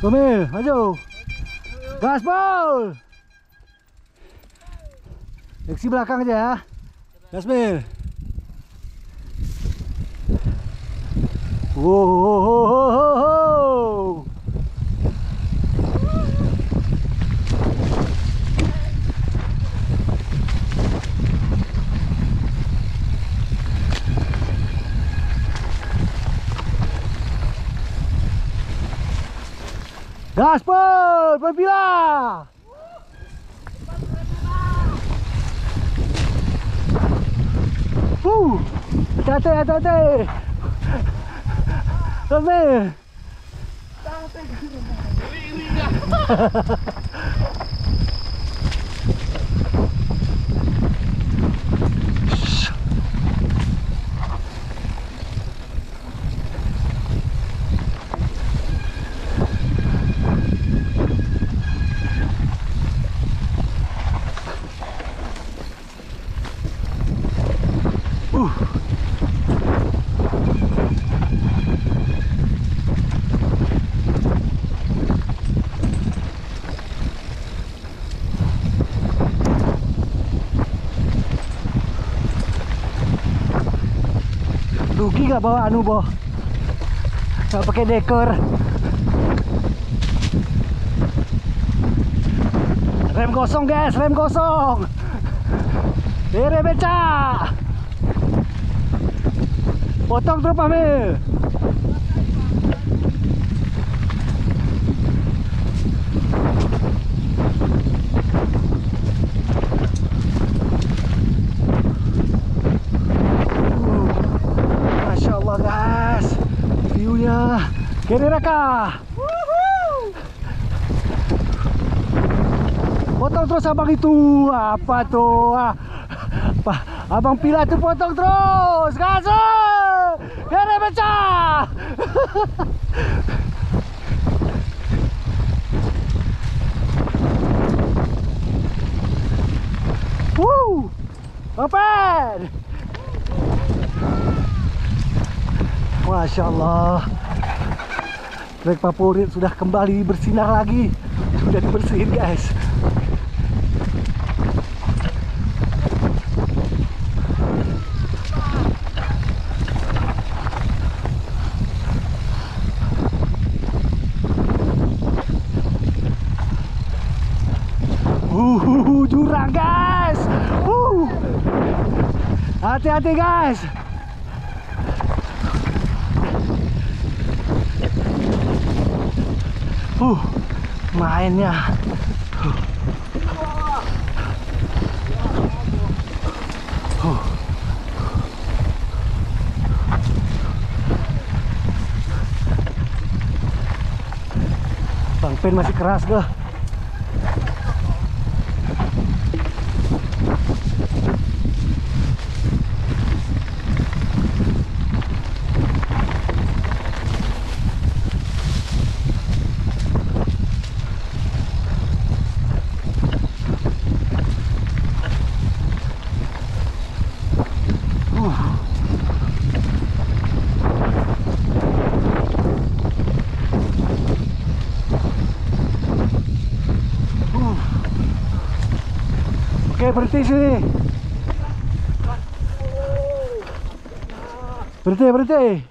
Komil, maju. Gaspol. Seksi belakang aja ya. Gaspol. Wow. Gaspol, berpilah. Hati-hati, hati-hati. Komil. Rugi gak bawa anu boh? Gak pakai dekor. Rem kosong guys, rem kosong. Rem beca. Potong terus Amil. Masya Allah guys, viewnya kiri raka. Potong terus abang itu. Apa tuh? Abang Pila tuh potong terus. Gasol. Kiri pecah. Open. Masya Allah, trek favorit sudah kembali bersinar lagi. Sudah dibersihin guys. Jurang guys. Hati-hati guys. Mainnya. Bang Pen masih keras gak? Oke, berhenti sini. Berhenti.